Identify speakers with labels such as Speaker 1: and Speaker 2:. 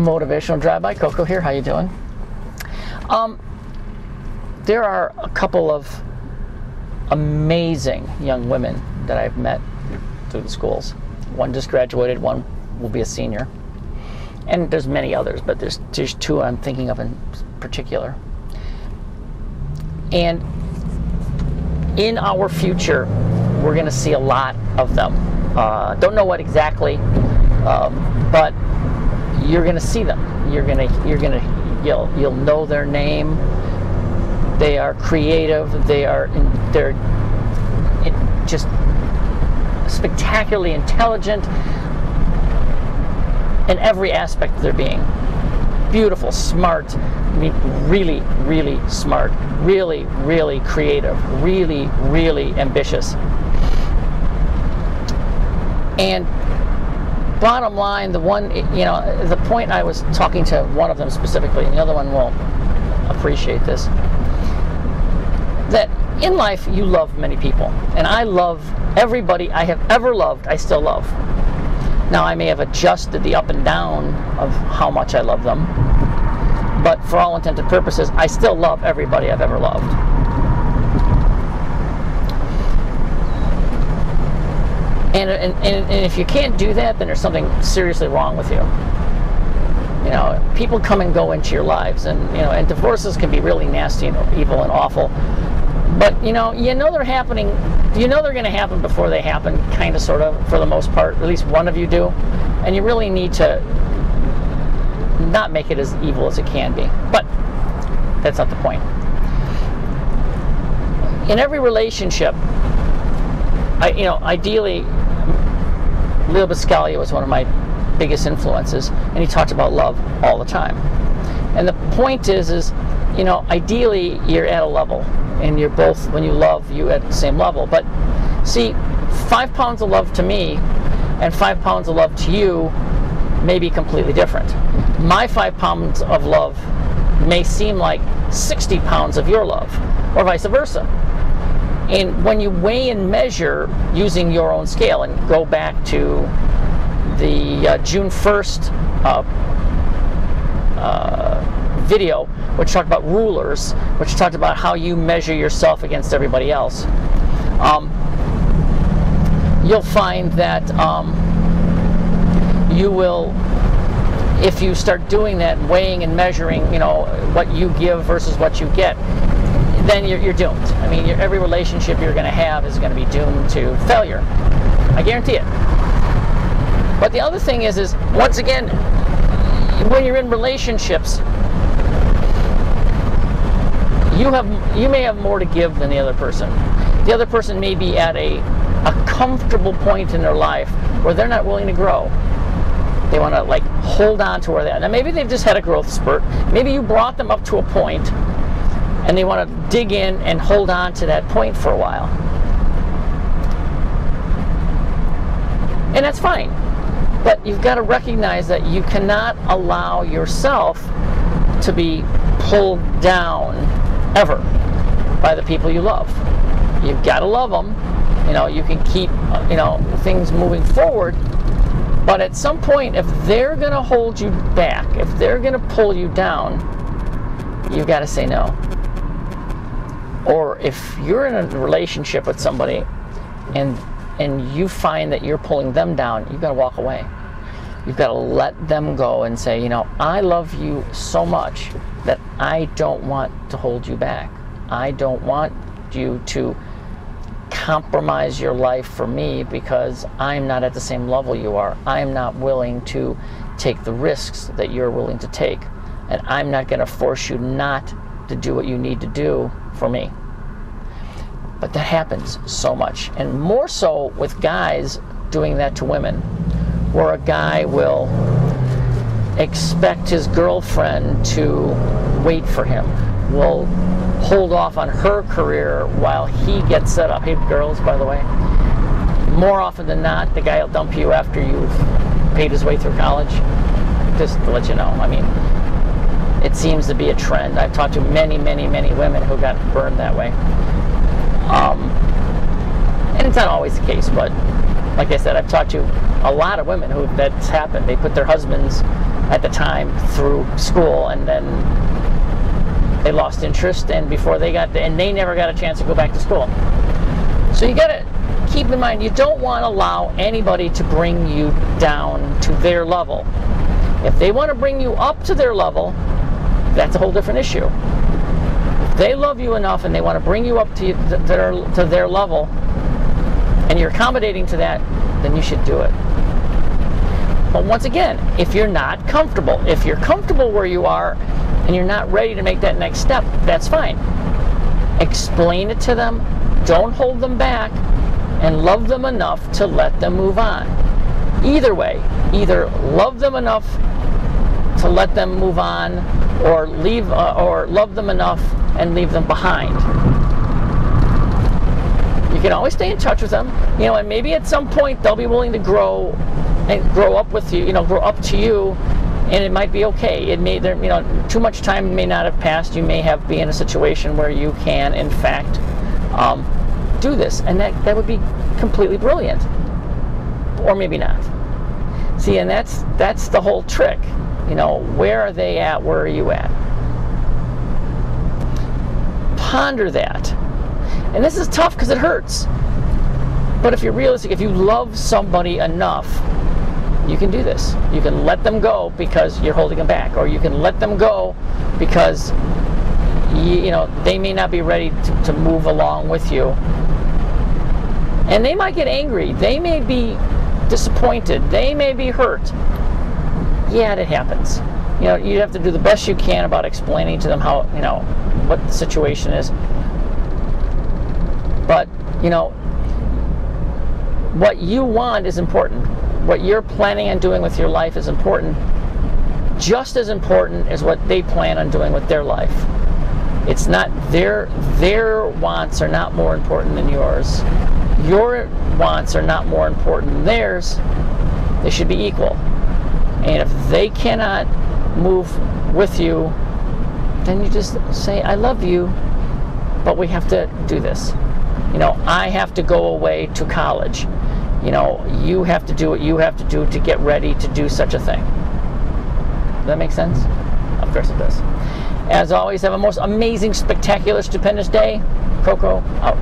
Speaker 1: Motivational Drive-By. Coco here. How you doing? There are a couple of amazing young women that I've met through the schools. One just graduated, one will be a senior. And there's many others, but there's two I'm thinking of in particular. And in our future, we're going to see a lot of them. Don't know what exactly, but you're going to see them. You'll know their name. They are creative. They're just spectacularly intelligent in every aspect of their being. Beautiful, smart. I mean, really, really smart. Really, really creative. Really, really ambitious. And bottom line, the point I was talking to one of them specifically, and the other one will appreciate this, that in life you love many people. And I love everybody I have ever loved, I still love. Now, I may have adjusted the up and down of how much I love them, but for all intents and purposes, I still love everybody I've ever loved. And if you can't do that, then there's something seriously wrong with you. You know, people come and go into your lives, and divorces can be really nasty and evil and awful. But you know they're happening. You know they're going to happen before they happen, kind of, sort of, for the most part. At least one of you do, and you really need to not make it as evil as it can be. But that's not the point. In every relationship, ideally, Leo Buscaglia was one of my biggest influences, and he talked about love all the time. And the point is ideally you're at a level, and you're both, when you love, you at the same level. But see, 5 pounds of love to me and 5 pounds of love to you may be completely different. My 5 pounds of love may seem like 60 pounds of your love, or vice versa. And when you weigh and measure using your own scale, and go back to the June 1st video, which talked about rulers, which talked about how you measure yourself against everybody else, you'll find that you will, if you start doing that, weighing and measuring, what you give versus what you get, then you're doomed. I mean, every relationship you're going to have is going to be doomed to failure. I guarantee it. But the other thing is once again, when you're in relationships, you may have more to give than the other person. The other person may be at a comfortable point in their life where they're not willing to grow. They want to hold on to where they are. Now maybe they've just had a growth spurt. Maybe you brought them up to a point, and they want to dig in and hold on to that point for a while. And that's fine. But you've got to recognize that you cannot allow yourself to be pulled down ever by the people you love. You've got to love them. You can keep things moving forward, but at some point, if they're going to hold you back, if they're going to pull you down, you've got to say no. Or if you're in a relationship with somebody and you find that you're pulling them down, you've got to walk away. You've got to let them go and say, I love you so much that I don't want to hold you back. I don't want you to compromise your life for me because I'm not at the same level you are. I'm not willing to take the risks that you're willing to take. And I'm not going to force you not to do what you need to do for me. But that happens so much. And more so with guys doing that to women, where a guy will expect his girlfriend to wait for him, will hold off on her career while he gets set up. Hey, girls, by the way, more often than not, the guy will dump you after you've paid his way through college. Just to let you know. I mean, it seems to be a trend. I've talked to many, many, many women who got burned that way. And it's not always the case, but like I said, I've talked to a lot of women who that's happened. They put their husbands at the time through school, and then they lost interest, and they never got a chance to go back to school. So you got to keep in mind, you don't want to allow anybody to bring you down to their level. If they want to bring you up to their level, that's a whole different issue. If they love you enough and they want to bring you up to their level, and you're accommodating to that, then you should do it. But once again, if you're not comfortable, if you're comfortable where you are and you're not ready to make that next step, that's fine. Explain it to them, don't hold them back, and love them enough to let them move on. Either way, either love them enough to let them move on, or love them enough and leave them behind. You can always stay in touch with them, and maybe at some point they'll be willing to grow up with you, grow up to you, and it might be okay. It may, too much time may not have passed. You may be in a situation where you can, in fact, do this, and that would be completely brilliant, or maybe not. See, and that's the whole trick. Where are they at? Where are you at? Ponder that. And this is tough because it hurts. But if you're realistic, if you love somebody enough, you can do this. You can let them go because you're holding them back, or you can let them go because they may not be ready to move along with you. And they might get angry. They may be disappointed. They may be hurt. Yeah, it happens. You have to do the best you can about explaining to them how, what the situation is. But, what you want is important. What you're planning on doing with your life is important. Just as important as what they plan on doing with their life. It's not their wants are not more important than yours. Your wants are not more important than theirs. They should be equal. And if they cannot move with you, then you just say, I love you, but we have to do this. I have to go away to college. You have to do what you have to do to get ready to do such a thing. Does that make sense? Of course it does. As always, have a most amazing, spectacular, stupendous day. Coco out.